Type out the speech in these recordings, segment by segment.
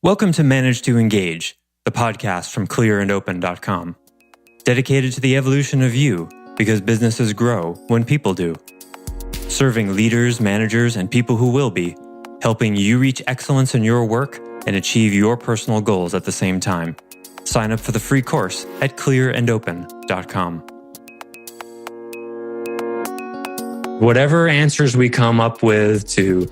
Welcome to Manage to Engage, the podcast from clearandopen.com. Dedicated to the evolution of you, because businesses grow when people do. Serving leaders, managers, and people who will be, helping you reach excellence in your work and achieve your personal goals at the same time. Sign up for the free course at clearandopen.com. Whatever answers we come up with to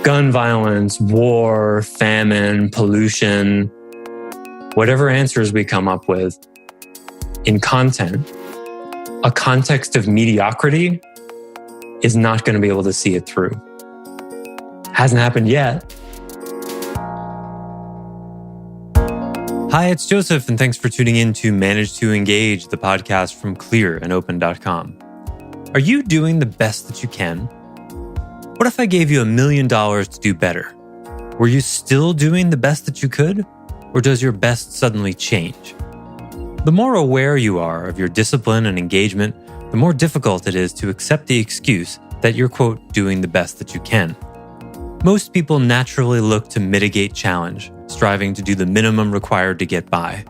gun violence, war, famine, pollution, whatever answers we come up with in content, a context of mediocrity is not going to be able to see it through. Hasn't happened yet. Hi, it's Joseph, and thanks for tuning in to Manage to Engage, the podcast from clearandopen.com. Are you doing the best that you can? What if I gave you $1 million to do better? Were you still doing the best that you could? Or does your best suddenly change? The more aware you are of your discipline and engagement, the more difficult it is to accept the excuse that you're, quote, doing the best that you can. Most people naturally look to mitigate challenge, striving to do the minimum required to get by.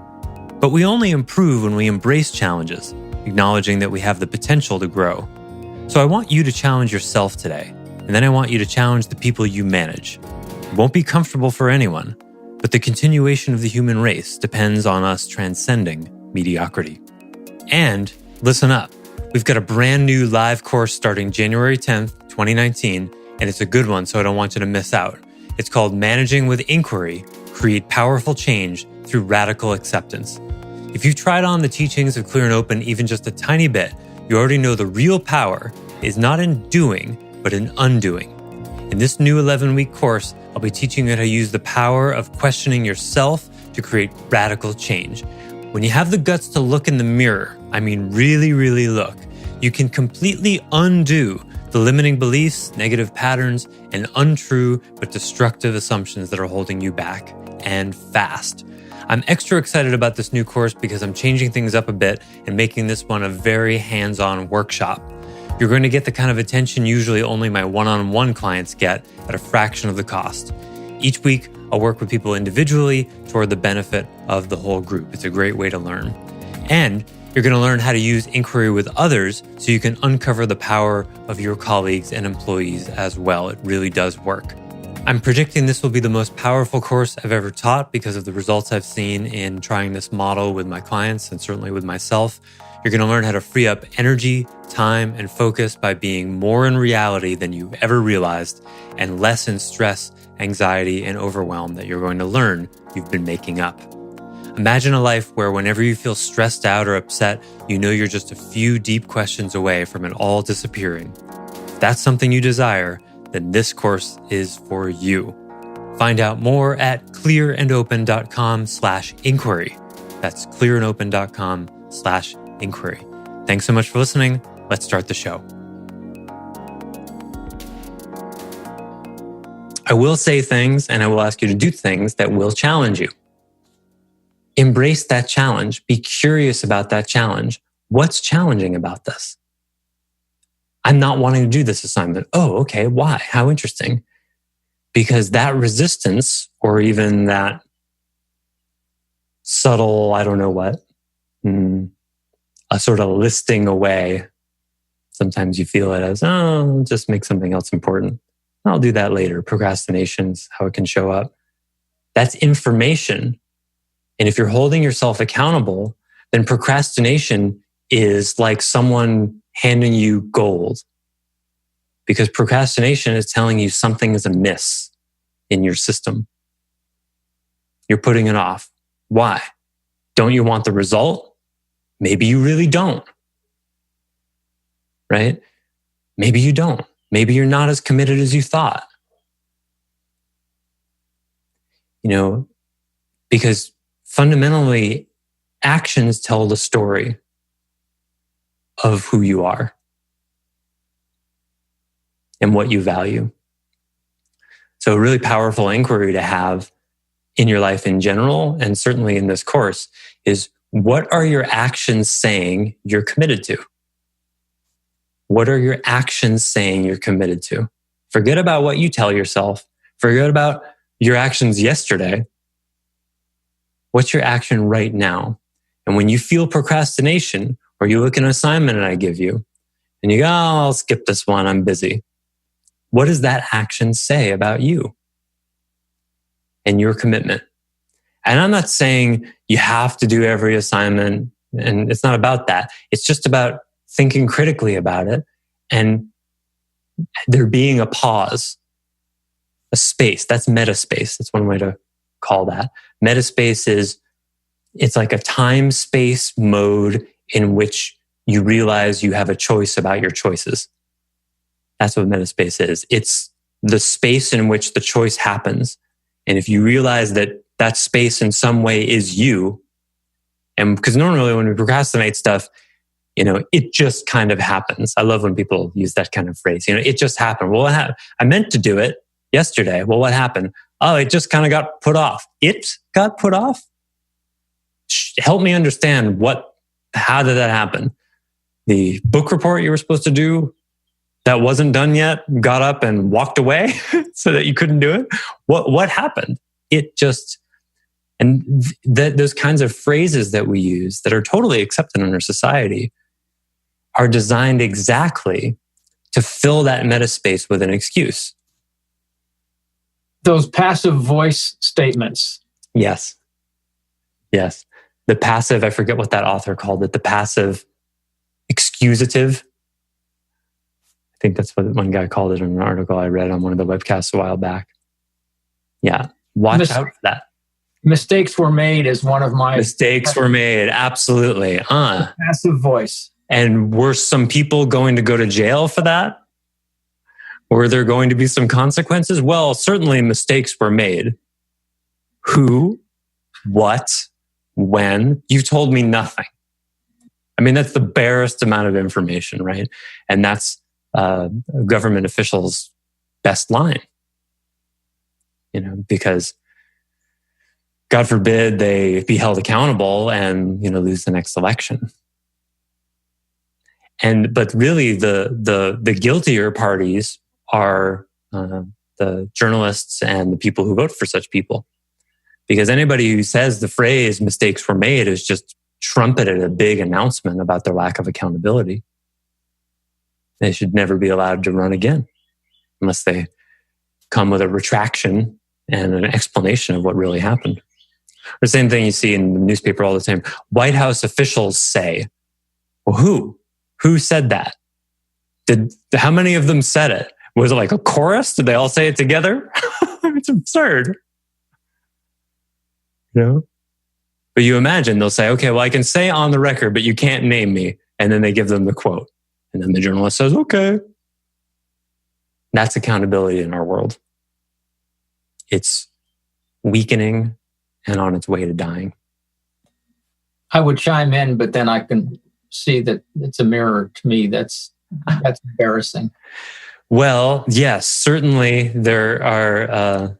But we only improve when we embrace challenges, acknowledging that we have the potential to grow. So I want you to challenge yourself today. And then I want you to challenge the people you manage. It won't be comfortable for anyone, but the continuation of the human race depends on us transcending mediocrity. And listen up, we've got a brand new live course starting January 10th, 2019, and it's a good one, so I don't want you to miss out. It's called Managing with Inquiry, Create Powerful Change Through Radical Acceptance. If you've tried on the teachings of Clear and Open even just a tiny bit, you already know the real power is not in doing, but in undoing. In this new 11-week course, I'll be teaching you how to use the power of questioning yourself to create radical change. When you have the guts to look in the mirror, I mean really, really look, you can completely undo the limiting beliefs, negative patterns, and untrue but destructive assumptions that are holding you back, and fast. I'm extra excited about this new course because I'm changing things up a bit and making this one a very hands-on workshop. You're going to get the kind of attention usually only my one-on-one clients get at a fraction of the cost. Each week, I'll work with people individually toward the benefit of the whole group. It's a great way to learn. And you're going to learn how to use inquiry with others so you can uncover the power of your colleagues and employees as well. It really does work. I'm predicting this will be the most powerful course I've ever taught because of the results I've seen in trying this model with my clients and certainly with myself. You're going to learn how to free up energy, time, and focus by being more in reality than you've ever realized and less in stress, anxiety, and overwhelm that you're going to learn you've been making up. Imagine a life where whenever you feel stressed out or upset, you know you're just a few deep questions away from it all disappearing. If that's something you desire, then this course is for you. Find out more at clearandopen.com/inquiry. That's clearandopen.com/inquiry. Thanks so much for listening. Let's start the show. I will say things and I will ask you to do things that will challenge you. Embrace that challenge. Be curious about that challenge. What's challenging about this? I'm not wanting to do this assignment. Oh, okay. Why? How interesting. Because that resistance or even that subtle, I don't know what, a sort of listing away. Sometimes you feel it as, oh, just make something else important. I'll do that later. Procrastination's how it can show up. That's information. And if you're holding yourself accountable, then procrastination is like someone handing you gold. Because procrastination is telling you something is amiss in your system. You're putting it off. Why? Don't you want the result? Maybe you really don't, right? Maybe you don't. Maybe you're not as committed as you thought. Because fundamentally, actions tell the story of who you are and what you value. So a really powerful inquiry to have in your life in general, and certainly in this course, is what are your actions saying you're committed to? What are your actions saying you're committed to? Forget about what you tell yourself. Forget about your actions yesterday. What's your action right now? And when you feel procrastination, or you look at an assignment that I give you, and you go, oh, I'll skip this one, I'm busy. What does that action say about you and your commitment? And I'm not saying you have to do every assignment, and it's not about that. It's just about thinking critically about it and there being a pause, a space. That's metaspace. That's one way to call that. Metaspace is, it's like a time-space mode in which you realize you have a choice about your choices. That's what metaspace is. It's the space in which the choice happens. And if you realize that that space in some way is you, and because normally when we procrastinate stuff, it just kind of happens. I love when people use that kind of phrase. It just happened. Well, I meant to do it yesterday. Well, what happened? Oh, it just kind of got put off. It got put off? Help me understand how did that happen? The book report you were supposed to do that wasn't done yet got up and walked away so that you couldn't do it? What happened? It just... And those kinds of phrases that we use that are totally accepted in our society are designed exactly to fill that metaspace with an excuse. Those passive voice statements. Yes. The passive, I forget what that author called it, the passive excusative. I think that's what one guy called it in an article I read on one of the webcasts a while back. Yeah, watch out for that. Mistakes were made is one of my... Mistakes were made, absolutely. Passive voice. And were some people going to go to jail for that? Were there going to be some consequences? Well, certainly mistakes were made. Who? What? When? You've told me nothing. I mean, that's the barest amount of information, right? And that's a government official's best line. Because God forbid they be held accountable and lose the next election. But really, the guiltier parties are the journalists and the people who vote for such people, because anybody who says the phrase "mistakes were made" is just trumpeted a big announcement about their lack of accountability. They should never be allowed to run again unless they come with a retraction and an explanation of what really happened. The same thing you see in the newspaper all the time. White House officials say, well, who said that? How many of them said it? Was it like a chorus? Did they all say it together? It's absurd. But you imagine they'll say, okay, well, I can say on the record, but you can't name me. And then they give them the quote. And then the journalist says, okay. That's accountability in our world. It's weakening and on its way to dying. I would chime in, but then I can see that it's a mirror to me. That's embarrassing. Well, yes, certainly there are,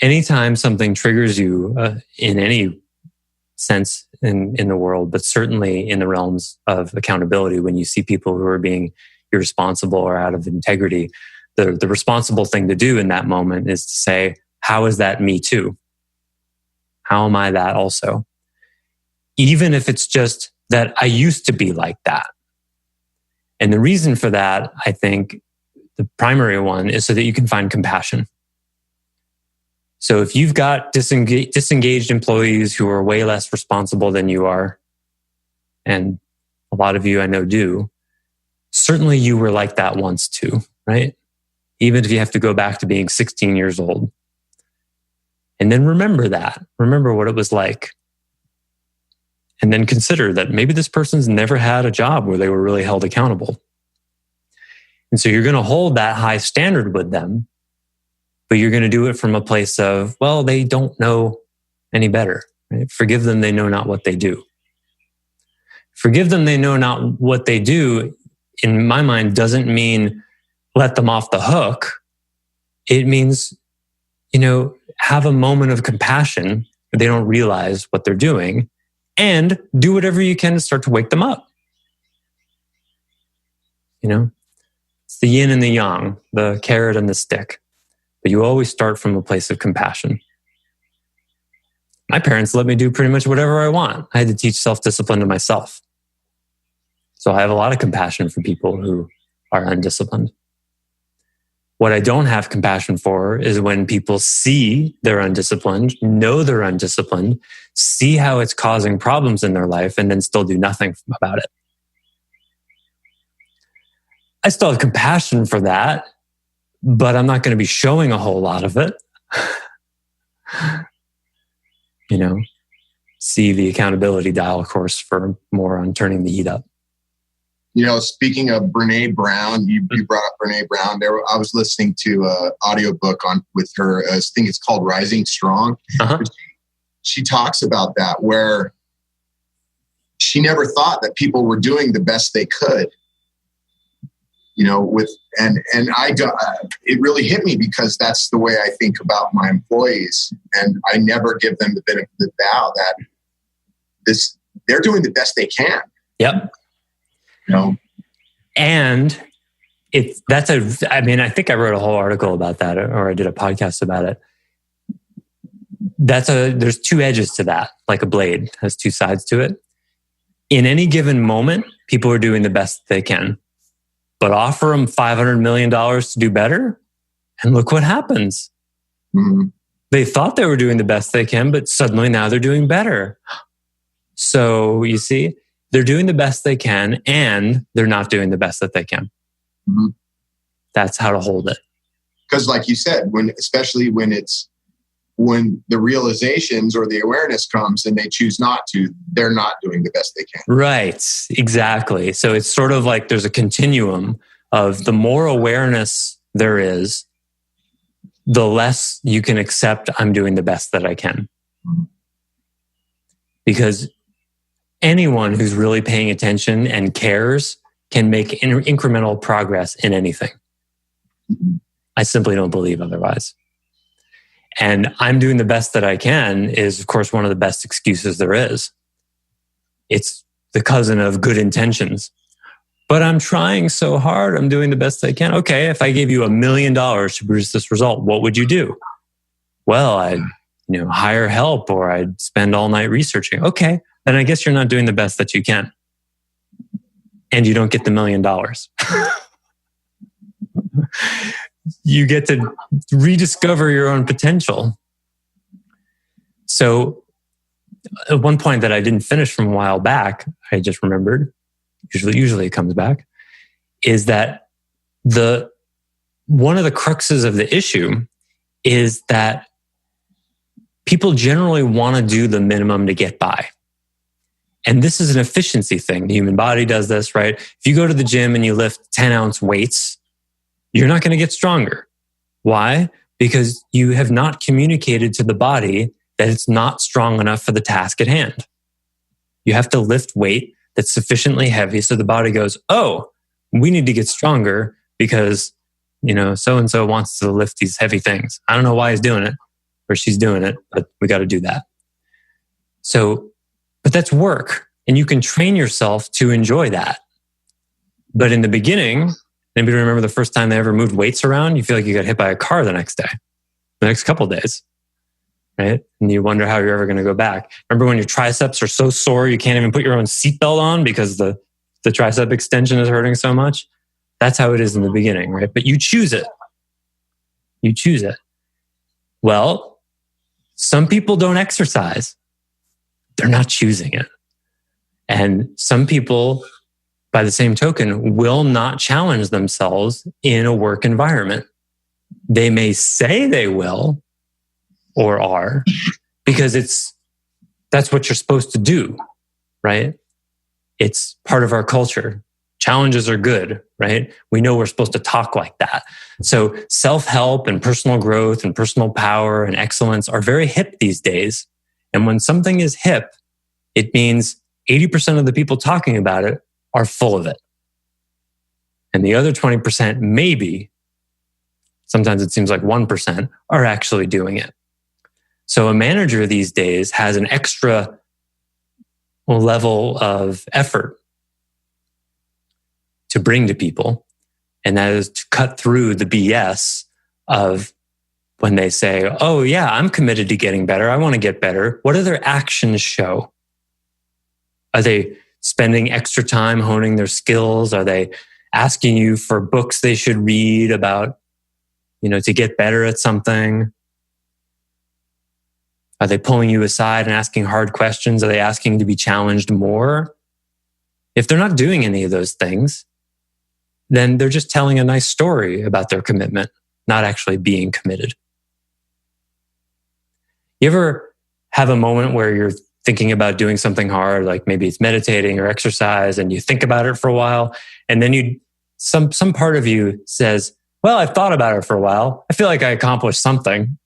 anytime something triggers you in any sense in the world, but certainly in the realms of accountability, when you see people who are being irresponsible or out of integrity, the responsible thing to do in that moment is to say, how is that me too? How am I that also? Even if it's just that I used to be like that. And the reason for that, I think, the primary one is so that you can find compassion. So if you've got disengaged employees who are way less responsible than you are, and a lot of you I know do, certainly you were like that once too, right? Even if you have to go back to being 16 years old. And then remember that. Remember what it was like. And then consider that maybe this person's never had a job where they were really held accountable. And so you're going to hold that high standard with them, but you're going to do it from a place of, well, they don't know any better. Right? Forgive them, they know not what they do. Forgive them, they know not what they do, in my mind, doesn't mean let them off the hook. It means, have a moment of compassion where they don't realize what they're doing, and do whatever you can to start to wake them up. It's the yin and the yang, the carrot and the stick. But you always start from a place of compassion. My parents let me do pretty much whatever I want. I had to teach self-discipline to myself. So I have a lot of compassion for people who are undisciplined. What I don't have compassion for is when people see they're undisciplined, know they're undisciplined, see how it's causing problems in their life, and then still do nothing about it. I still have compassion for that, but I'm not going to be showing a whole lot of it. See the accountability dial course for more on turning the heat up. Speaking of Brene Brown, you brought up Brene Brown. I was listening to an audiobook with her. I think it's called Rising Strong. Uh-huh. She talks about that, where she never thought that people were doing the best they could. It really hit me, because that's the way I think about my employees, and I never give them the benefit of the doubt that they're doing the best they can. Yep. And I think I wrote a whole article about that, or I did a podcast about it. There's two edges to that, like a blade has two sides to it. In any given moment, people are doing the best they can, but offer them $500 million to do better, and look what happens. Mm-hmm. They thought they were doing the best they can, but suddenly now they're doing better. So you see, they're doing the best they can, and they're not doing the best that they can. Mm-hmm. That's how to hold it. Because like you said, especially when the realizations or the awareness comes and they choose not to, they're not doing the best they can. Right, exactly. So it's sort of like there's a continuum of the more awareness there is, the less you can accept I'm doing the best that I can. Mm-hmm. Because anyone who's really paying attention and cares can make incremental progress in anything. Mm-hmm. I simply don't believe otherwise. And I'm doing the best that I can is, of course, one of the best excuses there is. It's the cousin of good intentions. But I'm trying so hard. I'm doing the best I can. Okay, if I gave you $1 million to produce this result, what would you do? Well, I'd hire help, or I'd spend all night researching. Okay, then I guess you're not doing the best that you can. And you don't get the $1 million. You get to rediscover your own potential. So at one point that I didn't finish from a while back, I just remembered, usually it comes back, is that one of the cruxes of the issue is that people generally want to do the minimum to get by. And this is an efficiency thing. The human body does this, right? If you go to the gym and you lift 10-ounce weights, you're not going to get stronger. Why? Because you have not communicated to the body that it's not strong enough for the task at hand. You have to lift weight that's sufficiently heavy so the body goes, oh, we need to get stronger because, so-and-so wants to lift these heavy things. I don't know why he's doing it or she's doing it, but we got to do that. So, but that's work, and you can train yourself to enjoy that. But in the beginning, anybody remember the first time they ever moved weights around? You feel like you got hit by a car the next couple of days, right? And you wonder how you're ever going to go back. Remember when your triceps are so sore you can't even put your own seatbelt on because the tricep extension is hurting so much? That's how it is in the beginning, right? But you choose it. You choose it. Well, some people don't exercise. They're not choosing it. And some people, by the same token, will not challenge themselves in a work environment. They may say they will or are because that's what you're supposed to do, right? It's part of our culture. Challenges are good, right? We know we're supposed to talk like that. So self-help and personal growth and personal power and excellence are very hip these days. And when something is hip, it means 80% of the people talking about it are full of it. And the other 20%, maybe, sometimes it seems like 1%, are actually doing it. So a manager these days has an extra level of effort to bring to people. And that is to cut through the BS of when they say, oh yeah, I'm committed to getting better. I want to get better. What do their actions show? Are they spending extra time honing their skills? Are they asking you for books they should read about, to get better at something? Are they pulling you aside and asking hard questions? Are they asking to be challenged more? If they're not doing any of those things, then they're just telling a nice story about their commitment, not actually being committed. You ever have a moment where you're thinking about doing something hard, like maybe it's meditating or exercise, and you think about it for a while, and then some part of you says, well, I've thought about it for a while. I feel like I accomplished something,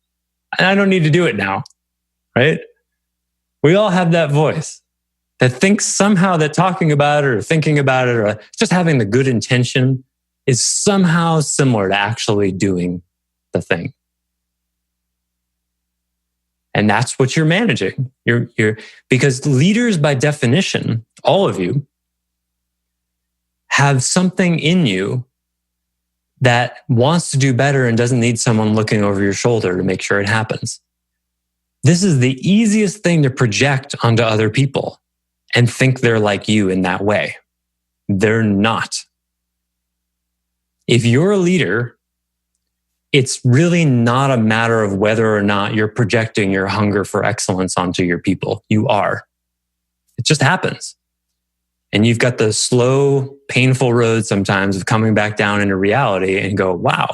and I don't need to do it now, right? We all have that voice that thinks somehow that talking about it or thinking about it or just having the good intention is somehow similar to actually doing the thing. And that's what you're managing. Because leaders, by definition, all of you, have something in you that wants to do better and doesn't need someone looking over your shoulder to make sure it happens. This is the easiest thing to project onto other people and think they're like you in that way. They're not. If you're a leader, it's really not a matter of whether or not you're projecting your hunger for excellence onto your people. You are. It just happens. And you've got the slow, painful road sometimes of coming back down into reality and go, wow,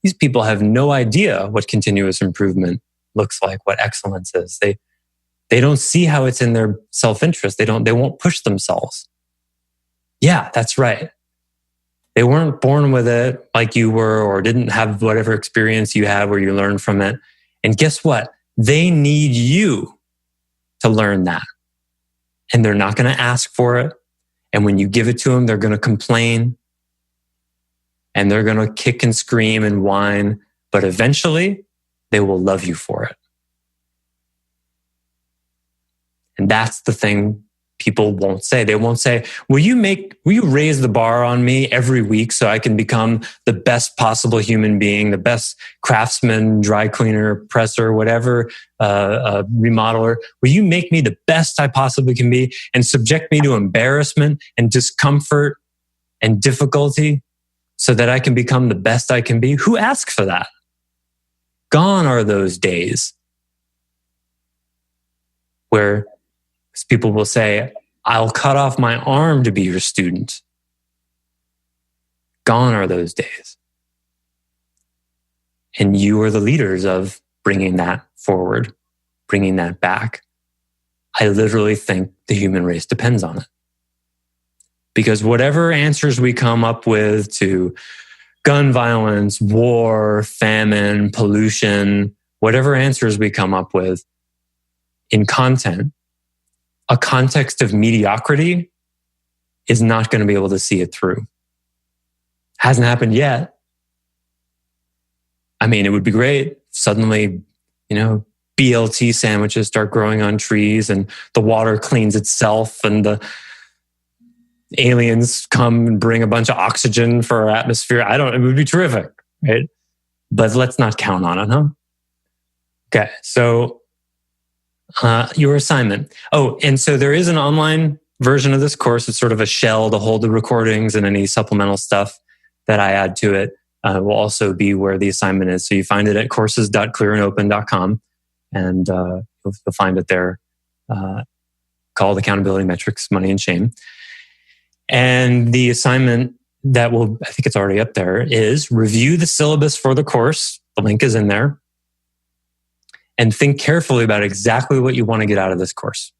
these people have no idea what continuous improvement looks like, what excellence is. They don't see how it's in their self-interest. They won't push themselves. Yeah, that's right. They weren't born with it like you were, or didn't have whatever experience you have where you learn from it. And guess what? They need you to learn that. And they're not going to ask for it. And when you give it to them, they're going to complain. And they're going to kick and scream and whine. But eventually, they will love you for it. And that's the thing people won't say. They won't say, will you raise the bar on me every week so I can become the best possible human being, the best craftsman, dry cleaner, presser, whatever, remodeler? Will you make me the best I possibly can be and subject me to embarrassment and discomfort and difficulty so that I can become the best I can be? Who asked for that? Gone are those days where people will say, I'll cut off my arm to be your student. Gone are those days. And you are the leaders of bringing that forward, bringing that back. I literally think the human race depends on it. Because whatever answers we come up with to gun violence, war, famine, pollution, whatever answers we come up with in content, a context of mediocrity is not going to be able to see it through. Hasn't happened yet. I mean, it would be great if suddenly, BLT sandwiches start growing on trees and the water cleans itself and the aliens come and bring a bunch of oxygen for our atmosphere. It would be terrific, right? But let's not count on it, huh? Okay, so your assignment. Oh, and so there is an online version of this course. It's sort of a shell to hold the recordings, and any supplemental stuff that I add to it will also be where the assignment is. So you find it at courses.clearandopen.com, and you'll find it there, called Accountability Metrics, Money and Shame. And the assignment I think it's already up there, is review the syllabus for the course. The link is in there. And think carefully about exactly what you want to get out of this course.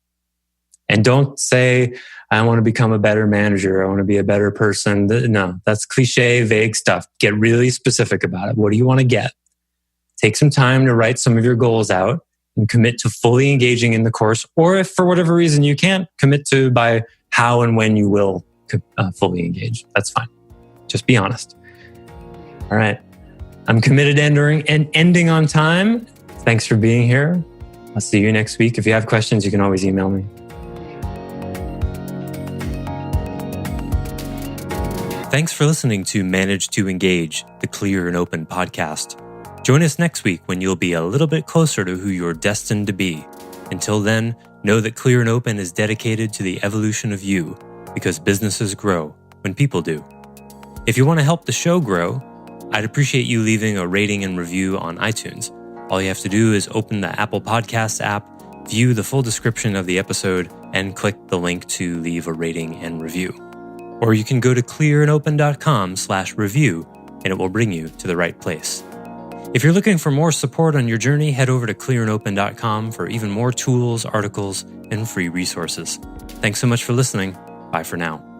And don't say, I want to become a better manager. I want to be a better person. No, that's cliche, vague stuff. Get really specific about it. What do you want to get? Take some time to write some of your goals out and commit to fully engaging in the course. Or if for whatever reason you can't, commit to by how and when you will fully engage. That's fine. Just be honest. All right. I'm committed to ending on time. Thanks for being here. I'll see you next week. If you have questions, you can always email me. Thanks for listening to Manage to Engage, the Clear and Open podcast. Join us next week when you'll be a little bit closer to who you're destined to be. Until then, know that Clear and Open is dedicated to the evolution of you, because businesses grow when people do. If you want to help the show grow, I'd appreciate you leaving a rating and review on iTunes. All you have to do is open the Apple Podcasts app, view the full description of the episode, and click the link to leave a rating and review. Or you can go to clearandopen.com/review and it will bring you to the right place. If you're looking for more support on your journey, head over to clearandopen.com for even more tools, articles, and free resources. Thanks so much for listening. Bye for now.